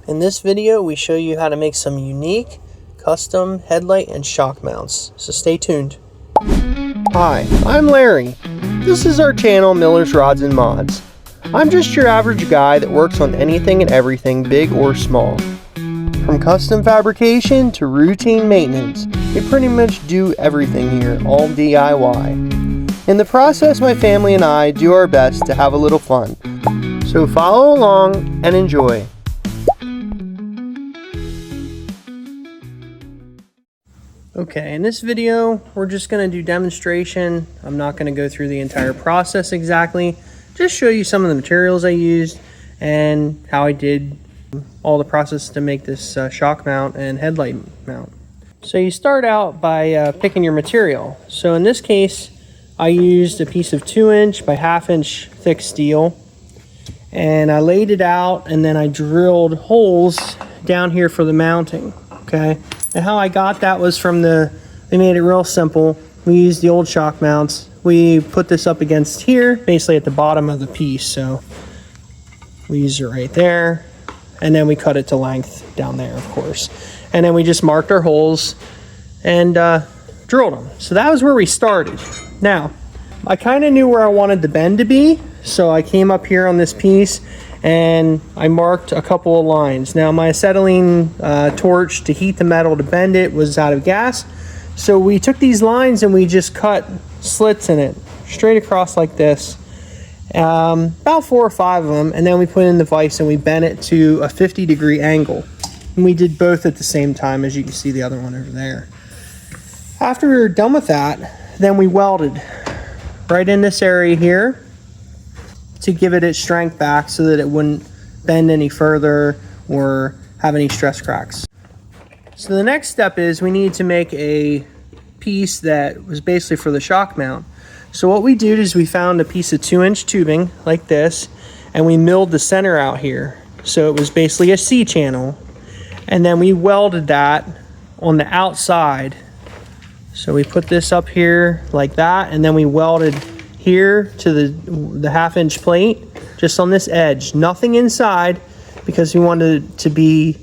In this video, we show you how to make some unique custom headlight and shock mounts, so stay tuned. Hi, I'm Larry. This is our channel, Miller's Rods and Mods. I'm just your average guy that works on anything and everything, big or small. From custom fabrication to routine maintenance, we pretty much do everything here, all DIY. In the process, my family and I do our best to have a little fun. So follow along and enjoy. Okay, in this video, we're just going to do demonstration. I'm not going to go through the entire process exactly. Just show you some of the materials I used and how I did all the process to make this shock mount and headlight mount. So you start out by picking your material. So in this case, I used a piece of 2" by 1/2 inch thick steel. And I laid it out and then I drilled holes down here for the mounting, okay? And how I got that was from they made it real simple. We used the old shock mounts. We put this up against here, basically at the bottom of the piece. So we used it right there. And then we cut it to length down there, of course. And then we just marked our holes and drilled them. So that was where we started. Now, I kind of knew where I wanted the bend to be. So I came up here on this piece and I marked a couple of lines. Now my acetylene torch to heat the metal to bend it was out of gas. So we took these lines and we just cut slits in it straight across like this. About 4 or 5 of them. And then we put in the vise and we bent it to a 50-degree angle. And we did both at the same time, as you can see the other one over there. After we were done with that, then we welded right in this area here to give it its strength back so that it wouldn't bend any further or have any stress cracks. So the next step is we need to make a piece that was basically for the shock mount. So what we did is we found a piece of 2" tubing like this and we milled the center out here. So it was basically a C-channel. And then we welded that on the outside. So we put this up here like that and then we welded here to the 1/2 inch plate just on this edge, nothing inside, because we wanted it to be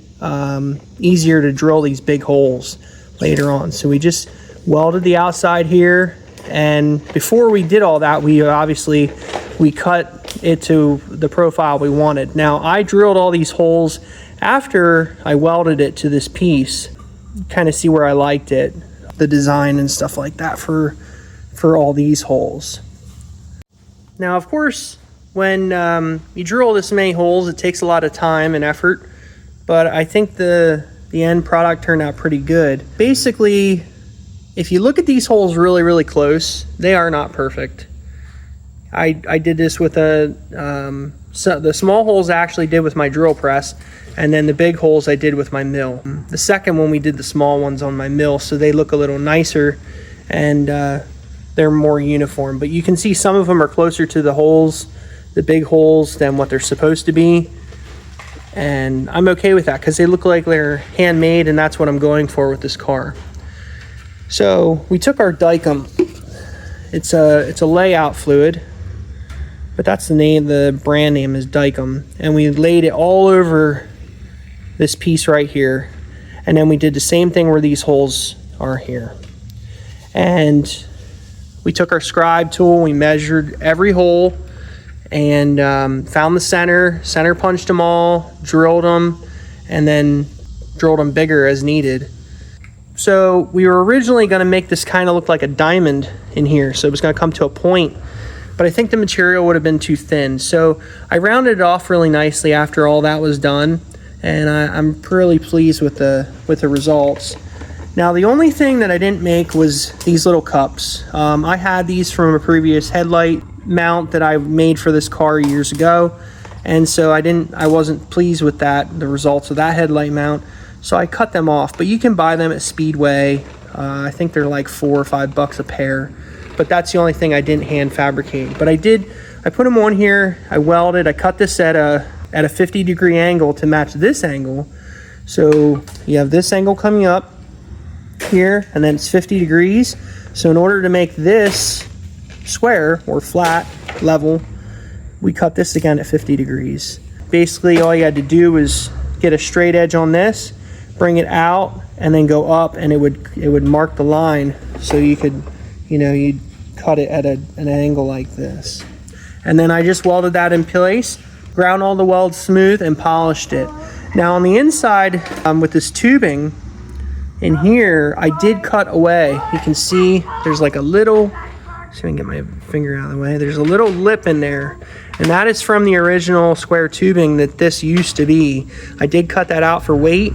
easier to drill these big holes later on. So we just welded the outside here, and before we did all that, we cut it to the profile we wanted. Now I drilled all these holes after I welded it to this piece, kind of see where I liked it, the design and stuff like that for all these holes. Now, of course, when you drill this many holes, it takes a lot of time and effort, but I think the end product turned out pretty good. Basically, if you look at these holes really, really close, they are not perfect. I did this with so the small holes I actually did with my drill press, and then the big holes I did with my mill. The second one, we did the small ones on my mill, so they look a little nicer, and they're more uniform, but you can see some of them are closer to the holes, the big holes, than what they're supposed to be. And I'm okay with that because they look like they're handmade, and that's what I'm going for with this car. So we took our Dykem. It's a layout fluid, but that's the name, the brand name is Dykem. And we laid it all over this piece right here. And then we did the same thing where these holes are here. And we took our scribe tool, we measured every hole, and found the center punched them all, drilled them, and then drilled them bigger as needed. So we were originally going to make this kind of look like a diamond in here, so it was going to come to a point, but I think the material would have been too thin. So I rounded it off really nicely after all that was done, and I'm really pleased with the results. Now, the only thing that I didn't make was these little cups. I had these from a previous headlight mount that I made for this car years ago, and so I wasn't pleased with the results of that headlight mount, so I cut them off. But you can buy them at Speedway. I think they're like $4 or $5 a pair, but that's the only thing I didn't hand fabricate. But I put them on here, I welded, I cut this at a 50-degree angle to match this angle. So you have this angle coming up here, and then it's 50 degrees. So in order to make this square or flat level, we cut this again at 50 degrees. Basically all you had to do was get a straight edge on this, bring it out, and then go up, and it would mark the line, so you could, you'd cut it at an angle like this. And then I just welded that in place, ground all the welds smooth, and polished it. Now on the inside, with this tubing in here, I did cut away. You can see there's like a little, see if I can get my finger out of the way, there's a little lip in there, and that is from the original square tubing that this used to be. I did cut that out for weight.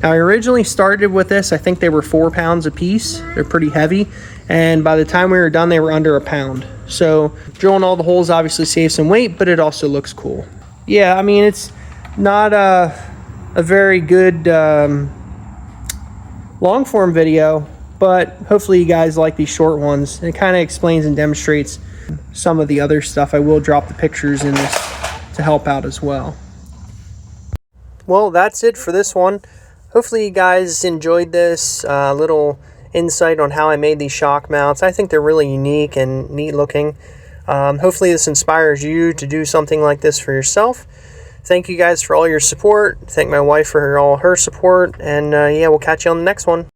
Now I originally started with this, I think they were 4 pounds a piece. They're pretty heavy, and by the time we were done, they were under a pound. So drilling all the holes obviously saves some weight, but it also looks cool. Yeah, I mean, it's not a very good long form video, but hopefully you guys like these short ones. It kind of explains and demonstrates some of the other stuff. I will drop the pictures in this to help out as well. Well, that's it for this one. Hopefully you guys enjoyed this little insight on how I made these shock mounts. I think they're really unique and neat looking. Hopefully this inspires you to do something like this for yourself. Thank you guys for all your support. Thank my wife for all her support. And yeah, we'll catch you on the next one.